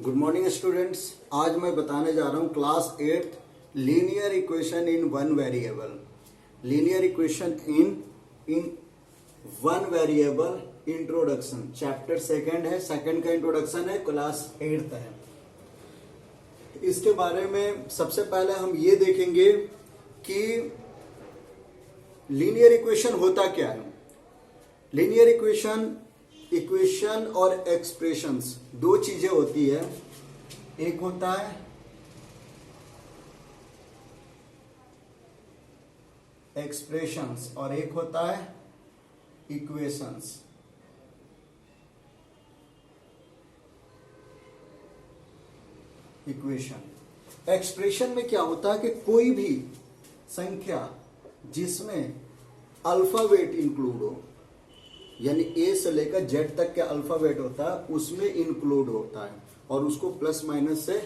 Good morning students. आज मैं बताने जा रहा हूँ class 8 linear equation in one variable. Linear equation in one variable introduction. Chapter second है, सेकंड का इंट्रोडक्शन है, क्लास 8 है। इसके बारे में सबसे पहले हम ये देखेंगे कि लीनियर इक्वेशन होता क्या है। लीनियर इक्वेशन और एक्सप्रेशंस दो चीजें होती है। एक होता है एक्सप्रेशंस और एक होता है इक्वेशंस। एक्सप्रेशन में क्या होता है कि कोई भी संख्या जिसमें अल्फाबेट इंक्लूड हो, यानी ए से लेकर जेड तक के अल्फाबेट होता है, उसमें इंक्लूड होता है और उसको प्लस माइनस से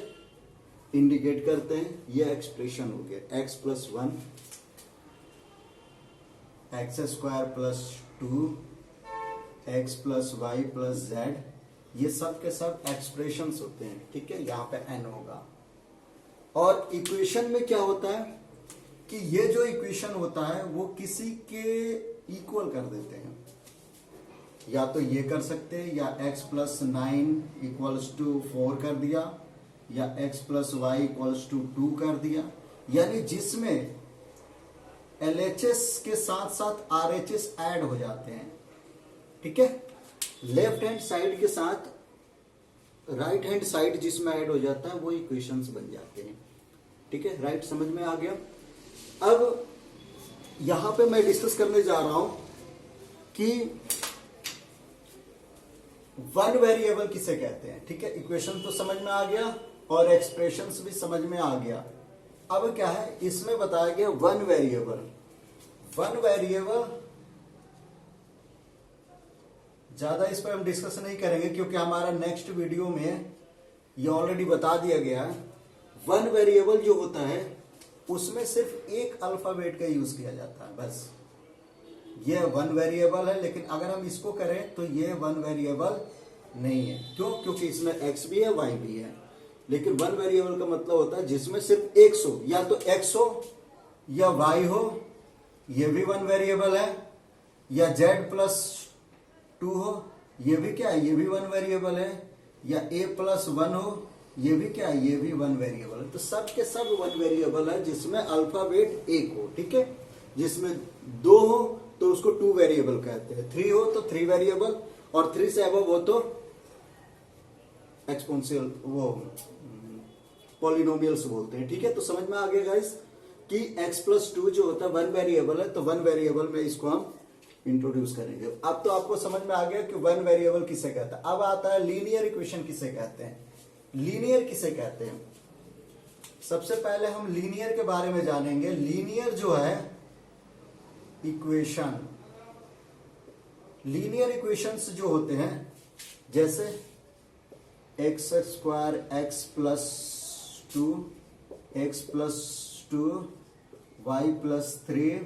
इंडिकेट करते हैं। यह एक्सप्रेशन हो गया। x plus 1, x square plus 2, x plus y plus z, ये सब के सब एक्सप्रेशंस होते हैं। ठीक है, यहां पे n होगा। और इक्वेशन में क्या होता है कि ये जो इक्वेशन होता है वो किसी के इक्वल कर देते हैं। या तो ये कर सकते हैं, या x प्लस 9 इक्वल्स टू 4 कर दिया, या x plus y equals to 2 कर दिया। यानी जिसमें LHS के साथ साथ RHS ऐड हो जाते हैं। ठीक है, लेफ्ट हैंड साइड के साथ राइट हैंड साइड जिसमें ऐड हो जाता है वो इक्वेशंस बन जाते हैं। ठीक है, राइट समझ में आ गया। अब यहां पे मैं डिस्कस करने जा रहा हूं कि वन वेरिएबल किसे कहते हैं। ठीक है, इक्वेशन तो समझ में आ गया और एक्सप्रेशंस भी समझ में आ गया। अब क्या है, इसमें बताया गया वन वेरिएबल। वन वेरिएबल ज्यादा इस पर हम डिस्कस नहीं करेंगे क्योंकि हमारा नेक्स्ट वीडियो में ये ऑलरेडी बता दिया गया है। वन वेरिएबल जो होता है उसमें सिर्फ एक अल्फाबेट का यूज किया जाता है, बस। ये वन वेरिएबल है, लेकिन अगर हम इसको करें तो ये वन वेरिएबल नहीं है। क्यों? क्योंकि इसमें x भी है, y भी है। लेकिन वन वेरिएबल का मतलब होता है जिसमें सिर्फ एक हो, या तो x हो या y हो, ये भी वन वेरिएबल है, या z प्लस 2 हो, ये भी क्या है, ये भी वन वेरिएबल है, या a प्लस 1 हो, ये भी क्या है, ये भी वन वेरिएबल है। तो सब के सब वन वेरिएबल है जिसमें अल्फाबेट एक हो। ठीक है, जिसमें 2 हो तो उसको 2 वेरिएबल कहते हैं, 3 हो तो 3 वेरिएबल, और 3 से अबव हो तो एक्सपोनेंशियल वो पॉलिनोमियल्स बोलते हैं। ठीक है, तो समझ में आ गया गाइस कि x प्लस 2 जो होता है वन वेरिएबल है, तो वन वेरिएबल में इसको हम इंट्रोड्यूस करेंगे। अब तो आपको समझ में आ गया कि वन वेरिएबल किसे कहता है। अब आता है लीनियर इक्वेशन किसे कहते हैं। लीनियर किसे कहते हैं, सबसे पहले हम लीनियर के बारे में जानेंगे। लीनियर जो है इक्वेशन, लीनियर इक्वेशंस जो होते हैं, जैसे x square x plus 2, x plus 2, y plus 3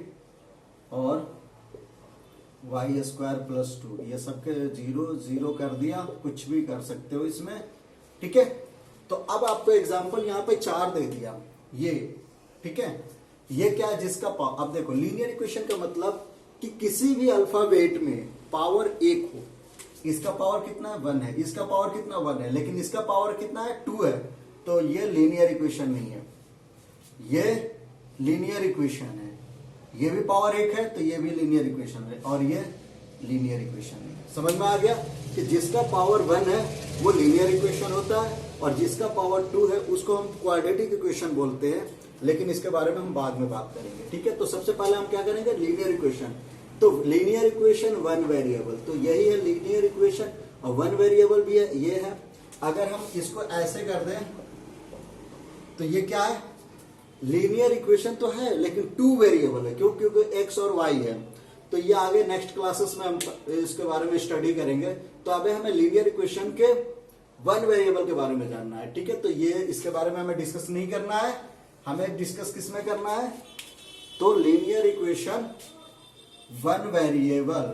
और वाई स्क्वायर प्लस 2, ये सबके 0 0 कर दिया, कुछ भी कर सकते हो इसमें। ठीक है, तो अब आपको एग्जांपल यहां पे 4 दे दिया ये। ठीक है, ये क्या है, जिसका पावर, अब देखो लीनियर इक्वेशन का मतलब कि किसी भी अल्फाबेट में पावर 1 हो। इसका पावर कितना है, 1 है, इसका पावर कितना 1 है, लेकिन इसका पावर कितना है, 2 है, तो ये लीनियर इक्वेशन नहीं है, ये लीनियर इक्वेशन है। ये भी पावर 1 है तो ये भी लीनियर इक्वेशन है, और ये लीनियर इक्वेशन है। समझ में आ गया कि जिसका पावर 1 है वो लीनियर इक्वेशन होता है, और जिसका पावर 2 है उसको हम क्वाड्रेटिक इक्वेशन बोलते हैं, लेकिन इसके बारे में हम बाद में बात करेंगे। ठीक है, तो सबसे पहले हम क्या करेंगे, लीनियर इक्वेशन। तो लीनियर इक्वेशन वन वेरिएबल, तो यही है लीनियर इक्वेशन, और वन वेरिएबल भी है, ये है। अगर हम इसको ऐसे कर दें तो ये क्या है, लीनियर इक्वेशन तो है लेकिन 2 वेरिएबल है। क्यों? क्योंकि x और y है। तो ये आगे नेक्स्ट क्लासेस में हम इसके बारे में स्टडी करेंगे। तो अभी हमें लीनियर इक्वेशन के वन वेरिएबल के बारे में जानना है। ठीक है, तो ये इसके बारे में हमें डिस्कस नहीं करना है, हमें डिस्कस किस में करना है, तो लीनियर इक्वेशन वन वेरिएबल।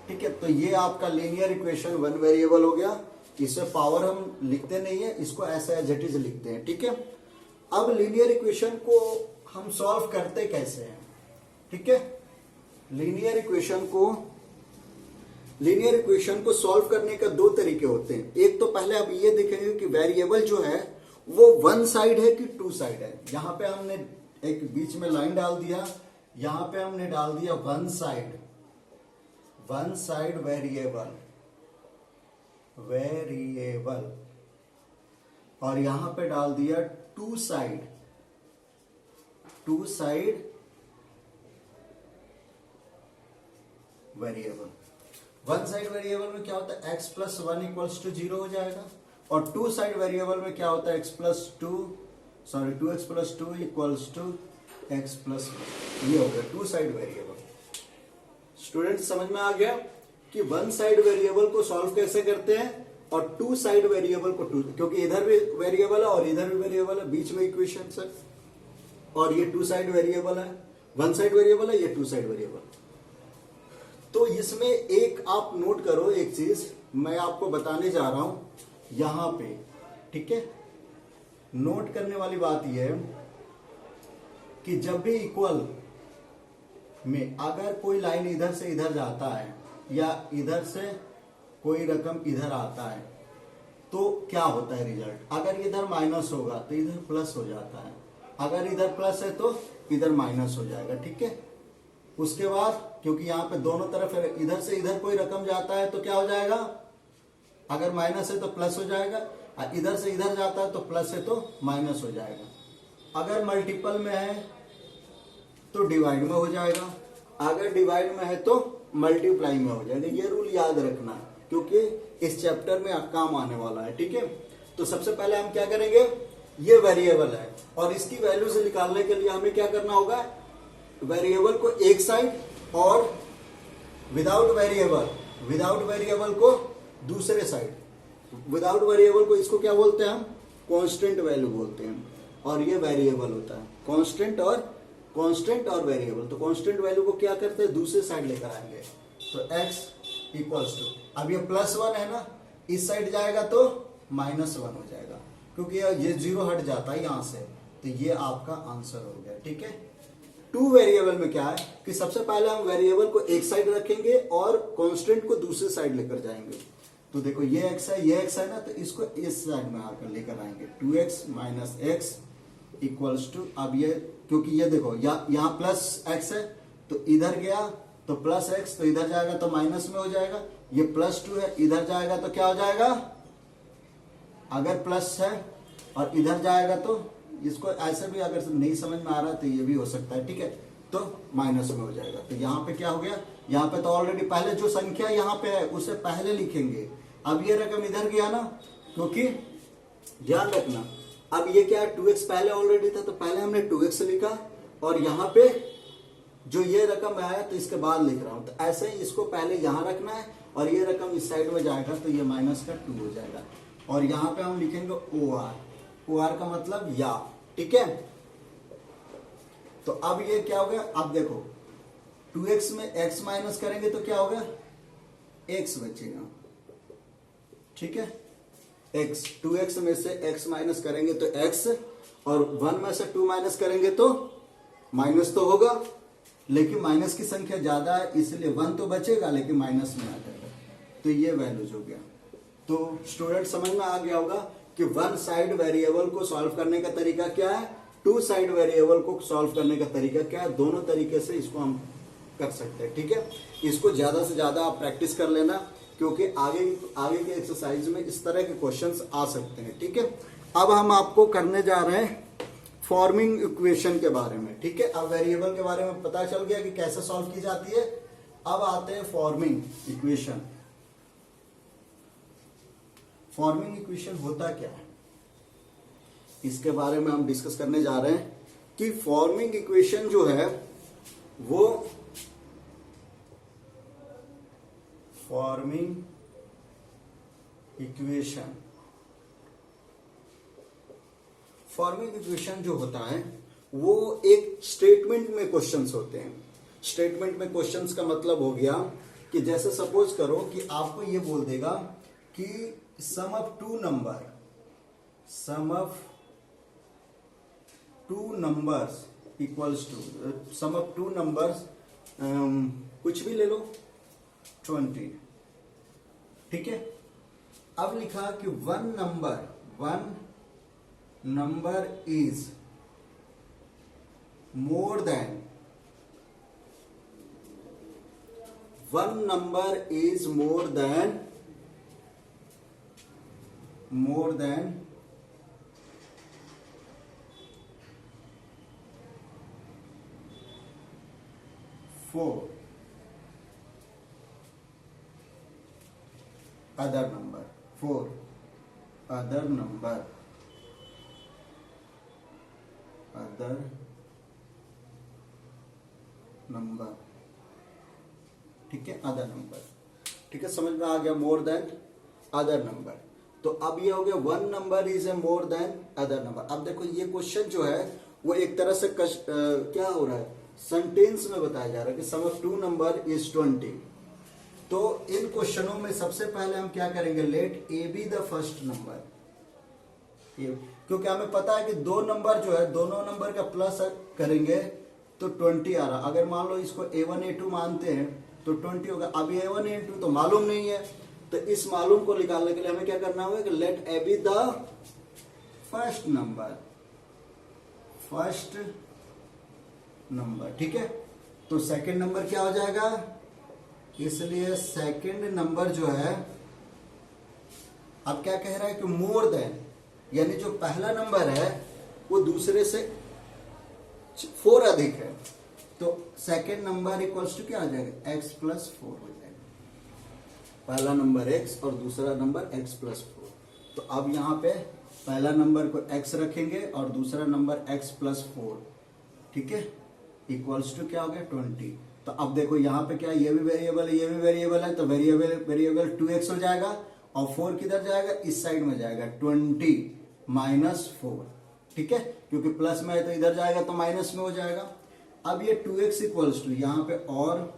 ठीक है, तो ये आपका लीनियर इक्वेशन वन वेरिएबल हो गया। इसे पावर हम लिखते नहीं है, इसको ऐसा एज इट इज लिखते हैं, ठीक है। अब लीनियर इक्वेशन को हम सॉल्व करते कैसे हैं, ठीक है। लीनियर इक्वेशन को सॉल्व करने का दो तरीके होते हैं। एक तो पहले अब ये देखेंगे कि वेरिएबल जो है वो वन साइड है कि टू साइड है। यहां पे हमने एक बीच में लाइन डाल दिया, यहां पे हमने डाल दिया वन साइड वेरिएबल और यहां पे डाल दिया two side variable. One side variable में क्या होता है, x plus one equals to 0 हो जाएगा, और टू साइड वेरिएबल में क्या होता है, 2x plus two equals to x plus one. ये हो गया टू साइड वेरिएबल। स्टूडेंट समझ में आ गया कि वन साइड वेरिएबल को सॉल्व कैसे करते हैं और टू साइड वेरिएबल को क्योंकि इधर भी वेरिएबल है और इधर भी वेरिएबल है, बीच में इक्वेशन है, और ये टू साइड वेरिएबल है, वन साइड वेरिएबल है, ये टू साइड वेरिएबल। तो इसमें एक आप नोट करो, एक चीज मैं आपको बताने जा रहा हूं यहां पे, ठीक है। नोट करने वाली बात यह है कि जब भी इक्वल में अगर कोई लाइन इधर से इधर जाता है या इधर से कोई रकम इधर आता है तो क्या होता है रिजल्ट। अगर इधर माइनस होगा तो इधर प्लस हो जाता है, अगर इधर प्लस है तो इधर माइनस हो जाएगा, ठीक है। उसके बाद क्योंकि यहाँ पे दोनों तरफ है, इधर से इधर कोई रकम जाता है तो क्या हो जाएगा, अगर माइनस है तो प्लस हो जाएगा, इधर से इधर जाता है तो प्लस है तो माइनस हो जाएगा। अगर मल्टीपल में है तो डिवाइड में हो जाएगा, अगर डिवाइड में है तो मल्टीप्लाई में हो जाएगा। ये रूल याद रखना क्योंकि इस चैप्टर में काम आने वाला है, ठीक है। तो सबसे पहले हम क्या करेंगे, ये वेरिएबल है और इसकी वैल्यू से निकालने के लिए हमें क्या करना होगा, वेरिएबल को एक साइड और विदाउट वेरिएबल को दूसरे साइड। विदाउट वेरिएबल को इसको क्या बोलते हैं हम, कांस्टेंट वैल्यू बोलते हैं, और ये वेरिएबल होता है कांस्टेंट और वेरिएबल। तो कांस्टेंट वैल्यू को क्या करते हैं, दूसरे साइड लेकर आएंगे। तो x इक्वल्स टू, अब ये प्लस वन है ना, इस साइड जाएगा तो माइनस वन हो जाएगा क्योंकि ये जीरो हट जाता है यहां से, तो ये आपका आंसर हो गया, ठीक है। टू वेरिएबल में क्या है कि सबसे पहले हम वेरिएबल को एक साइड रखेंगे और कांस्टेंट को दूसरे साइड लेकर जाएंगे। तो देखो ये x है ना, तो इसको इस साइड में आकर लेकर आएंगे, 2x minus x equals to, अब ये क्योंकि ये देखो यहाँ प्लस x है तो इधर गया तो प्लस x, तो इधर जाएगा तो माइनस में हो जाएगा। ये प्लस 2 है, इधर जाएगा तो क्या हो जाएगा, अगर प्लस है और इधर जाएगा तो इसको ऐसे भी अगर नहीं समझ में आ रहा तो ये भी हो सकता है, ठीक है, तो माइनस में हो जाएगा। तो यहाँ पे क्या हो गया, यहाँ पे तो ऑलरेडी पहले जो संख्या यहाँ पे है उसे पहले लिखेंगे। अब ये रकम इधर गया ना, क्योंकि ध्यान रखना अब ये क्या है, 2x पहले ऑलरेडी था तो पहले हमने 2x लिखा, और यहाँ पे जो ये रकम आया तो इसके बाद लिख रहा हूं। तो ऐसे ही इसको पहले यहां रखना है और ये रकम इस साइड में जाएगा तो ये माइनस का 2 हो जाएगा, और यहां पे हम लिखेंगे OR का मतलब या, ठीक है। तो अब ये क्या हो गया, अब देखो 2x में x माइनस करेंगे तो क्या होगा, x बचेगा, ठीक है। x 2x में से x माइनस करेंगे तो x, और 1 में से 2 माइनस करेंगे तो माइनस तो होगा, लेकिन माइनस की संख्या ज्यादा है इसलिए 1 तो बचेगा लेकिन माइनस में आ जाएगा। तो ये वैल्यूज हो गया। तो स्टूडेंट समझ में आ गया होगा कि वन साइड वेरिएबल को सॉल्व करने का तरीका क्या है, टू साइड वेरिएबल को सॉल्व करने का तरीका क्या है। दोनों तरीके से इसको हम कर सकते हैं, ठीक है। इसको ज्यादा से ज्यादा आप प्रैक्टिस कर लेना क्योंकि आगे के एक्सरसाइज में इस तरह के क्वेश्चंस आ सकते हैं, ठीक है। अब हम आपको करने जा रहे हैं फॉर्मिंग इक्वेशन के बारे में, ठीक है। अब वेरिएबल के बारे में पता चल गया कि कैसे सॉल्व की जाती है। अब आते हैं फॉर्मिंग इक्वेशन। फॉर्मिंग इक्वेशन होता क्या है, इसके बारे में हम डिस्कस करने जा रहे हैं कि फॉर्मिंग इक्वेशन जो है वो फॉर्मिंग इक्वेशन जो होता है वो एक स्टेटमेंट में क्वेश्चंस होते हैं। स्टेटमेंट में क्वेश्चंस का मतलब हो गया कि जैसे सपोज करो कि आपको ये बोल देगा कि sum of two numbers equals to sum of two numbers, कुछ भी ले लो 20, ठीक है। अब लिखा कि one number is more than, one number is more than 4 other number, 4 other number, ठीक है, अदर नंबर, ठीक है, समझ में आ गया, मोर देन अदर नंबर। तो अब ये हो गया one number is a more than other number. अब देखो ये क्वेश्चन जो है वो एक तरह से क्या हो रहा है, सेंटेंस में बताया जा रहा है कि सम ऑफ टू नंबर इज 20। तो इन क्वेश्चनों में सबसे पहले हम क्या करेंगे, let A be the first number, क्योंकि हमें पता है कि दो नंबर जो है दोनों नंबर का प्लस करेंगे तो 20 आ रहा। अगर मान लो इसको A1 A2 मानते हैं तो 20 होगा। अब A1 A2 तो मालूम नहीं है, तो इस मालूम को निकालने के लिए हमें क्या करना होगा कि let A be the first number, ठीक है। तो सेकंड नंबर क्या हो जाएगा, इसलिए सेकंड नंबर जो है अब क्या कह रहा है कि मोर देन, यानी जो पहला नंबर है वो दूसरे से 4 अधिक है। तो सेकंड नंबर इक्वल्स टू क्या आ जाएगा, x प्लस 4 हो जाएगा। पहला नंबर x और दूसरा नंबर x प्लस 4। तो अब यहां पे पहला नंबर को x रखेंगे और दूसरा नंबर x प्लस 4, ठीक है, इक्वल्स टू क्या हो गया 20। तो अब देखो यहाँ पे क्या, ये भी वेरिएबल है, ये भी वेरिएबल है, तो वेरिएबल 2x हो जाएगा और 4 किधर जाएगा, इस साइड में जाएगा, 20 माइनस 4, ठीक है, क्योंकि प्लस में है तो इधर जाएगा तो माइनस में हो जाएगा। अब ये 2x इक्वल्स टू यहाँ पे, और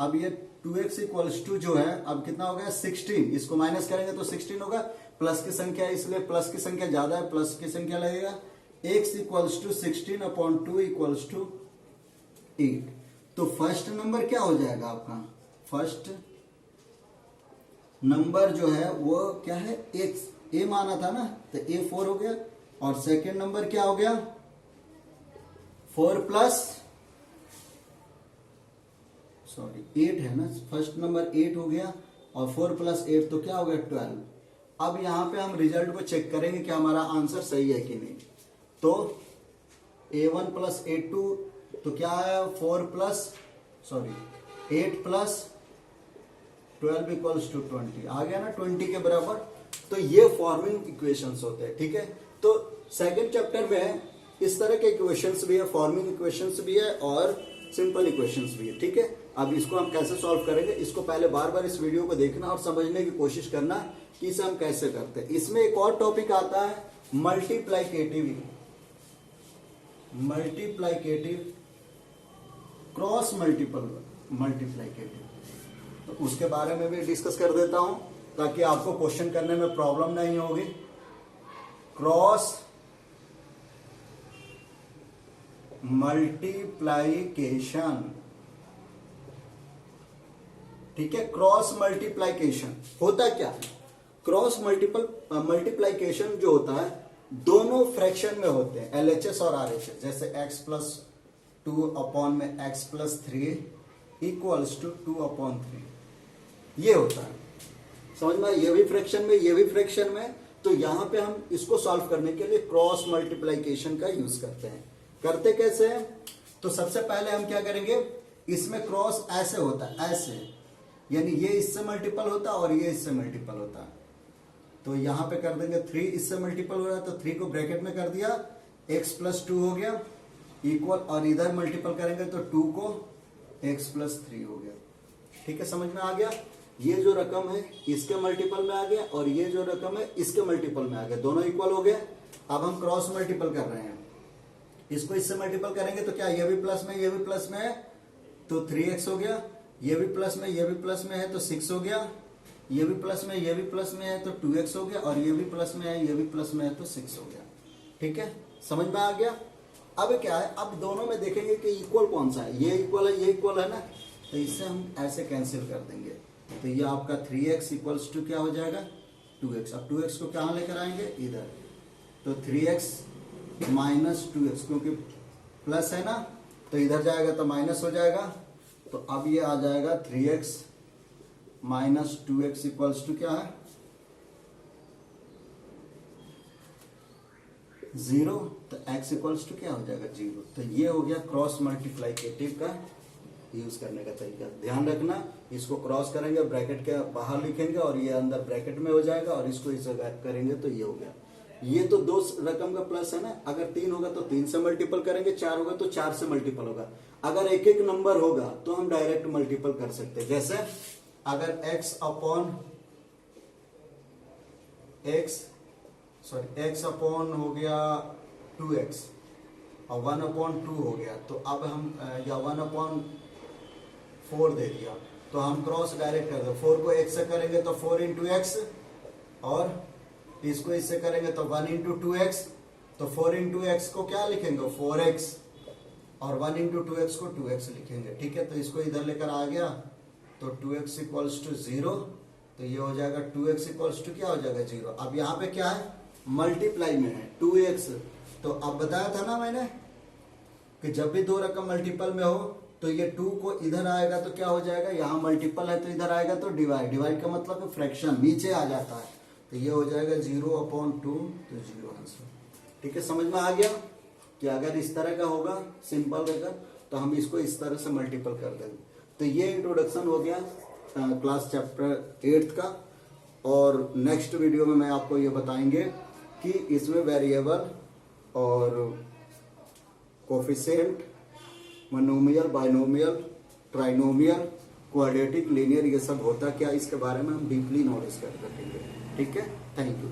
अब ये 2x इक्वल्स टू जो है अब कितना हो गया 16, इसको माइनस करेंगे तो 16 होगा, प्लस की संख्या है इसलिए प्लस की संख्या ज्यादा है, प्लस की संख्या लगेगा, x equals to 16 upon 2 equals to 8। तो फर्स्ट नंबर क्या हो जाएगा आपका, फर्स्ट नंबर जो है वो क्या है, x a माना था ना, तो a 4 हो गया, और सेकेंड नंबर क्या हो गया 4 प्लस 8 है ना, फर्स्ट नंबर 8 हो गया और 4 प्लस 8 तो क्या हो गया 12। अब यहां पे हम रिजल्ट को चेक करेंगे कि हमारा आंसर सही है कि नहीं। तो A1 प्लस A2 तो क्या है 8 प्लस 12 इक्वल्स टू 20 आ गया ना, 20 के बराबर। तो ये फॉर्मिंग इक्वेशंस होते हैं, ठीक है। तो सेकंड चैप्टर में इस तरह के इक्वेशंस भी है, फॉर्मिंग इक्वेशंस भी है और सिंपल इक्वेशंस भी है, ठीक है। अब इसको हम कैसे सॉल्व करेंगे, इसको पहले बार बार इस वीडियो को देखना और समझने की कोशिश करना कि इसे हम कैसे करते हैं। इसमें एक और टॉपिक आता है मल्टीप्लाइकेटिव, क्रॉस मल्टीप्लाइकेटिव, तो उसके बारे में भी डिस्कस कर देता हूं ताकि आपको क्वेश्चन करने में प्रॉब्लम नहीं होगी। क्रॉस मल्टीप्लाइकेशन, ठीक है। क्रॉस मल्टीप्लाइकेशन होता क्या, क्रॉस मल्टीप्लाइकेशन जो होता है दोनों फ्रैक्शन में होते हैं, LHS और RHS, जैसे x प्लस 2 अपॉन में x plus 3 equals to 2 upon 3, ये होता है, समझ में। ये भी फ्रैक्शन में, ये भी फ्रैक्शन में। तो यहां पे हम इसको सॉल्व करने के लिए क्रॉस मल्टीप्लाइकेशन का यूज करते हैं। करते कैसे हैं, तो सबसे पहले हम क्या करेंगे, इसमें क्रॉस ऐसे होता है, ऐसे, यानी ये इससे मल्टीपल होता है और ये इससे मल्टीपल होता है। तो यहां पे कर देंगे 3 इससे मल्टीपल हो रहा है तो 3 को ब्रैकेट में कर दिया, x प्लस 2 हो गया इक्वल, और इधर मल्टीपल करेंगे तो 2 को x प्लस 3 हो गया, ठीक है, समझ में आ गया। ये जो रकम है इसके मल्टीपल में आ गया और ये जो रकम है इसके मल्टीपल में आ गया, दोनों इक्वल हो गए। अब हम क्रॉस मल्टीपल कर रहे हैं, इसको इससे मल्टीपल करेंगे तो क्या, ये भी प्लस में ये भी प्लस में है तो 3x हो गया, ये भी प्लस में ये भी प्लस में है तो 6 हो गया, ये भी प्लस में, ये भी प्लस में है तो 2x हो गया, और ये भी प्लस में है, ये भी प्लस में है तो 6 हो गया। ठीक है, समझ में आ गया। अब क्या है, अब दोनों में देखेंगे कि इक्वल कौन सा है, ये इक्वल है, ये इक्वल है ना, तो इससे हम ऐसे कैंसिल कर देंगे। तो ये आपका 3x इक्वल्स टू क्या हो जाएगा, 2x। अब 2x को कहाँ लेकर आएंगे, इधर, तो 3x माइनस 2x, क्योंकि प्लस है ना तो इधर जाएगा तो माइनस हो जाएगा। तो अब ये आ जाएगा 3x minus 2x equals to क्या है, 0। तो x इक्वल्स टू क्या हो जाएगा, 0। तो ये हो गया क्रॉस मल्टीप्लाइकेटिव का यूज करने का तरीका। ध्यान रखना, इसको क्रॉस करेंगे ब्रैकेट के बाहर लिखेंगे और ये अंदर ब्रैकेट में हो जाएगा, और इसको इस जगह करेंगे तो ये हो गया। ये तो 2 रकम का प्लस है ना, अगर 3 होगा तो 3 से मल्टीपल करेंगे, 4 होगा तो 4 से मल्टीपल होगा। अगर एक एक नंबर होगा तो हम डायरेक्ट मल्टीपल कर सकते हैं। जैसे अगर x अपॉन हो गया 2x और 1/2 हो गया, तो अब हम या 1/4 दे दिया, तो हम क्रॉस डायरेक्ट कर दो। 4 को x से करेंगे तो 4 इंटू एक्स, और इसको इससे करेंगे तो 1 इंटू 2x। तो 4 इंटू एक्स को क्या लिखेंगे, 4x, और 1 इंटू 2x को 2x लिखेंगे। ठीक है, तो इसको इधर लेकर आ गया तो 2x इक्वल्स टू 0। तो ये हो जाएगा 2x इक्वल्स टू क्या हो जाएगा, 0। अब यहाँ पे क्या है, मल्टीप्लाई में है 2x। तो अब बताया था ना मैंने कि जब भी 2 रकम मल्टीपल में हो तो ये 2 को इधर आएगा तो क्या हो जाएगा, यहाँ मल्टीपल है तो इधर आएगा तो डिवाइड। डिवाइड का मतलब फ्रैक्शन नीचे आ जाता है, तो ये हो जाएगा 0/2, तो 0 आंसर। ठीक है, समझ में आ गया कि अगर इस तरह का होगा सिंपल रहेगा तो हम इसको इस तरह से मल्टीपल कर देंगे। तो ये इंट्रोडक्शन हो गया क्लास चैप्टर 8 का। और नेक्स्ट वीडियो में मैं आपको ये बताएंगे कि इसमें वेरिएबल और coefficient, monomial, binomial, trinomial, quadratic, linear, ये सब होता क्या, इसके बारे में हम डीपली नॉलेज कर सकेंगे। ठीक है, थैंक यू।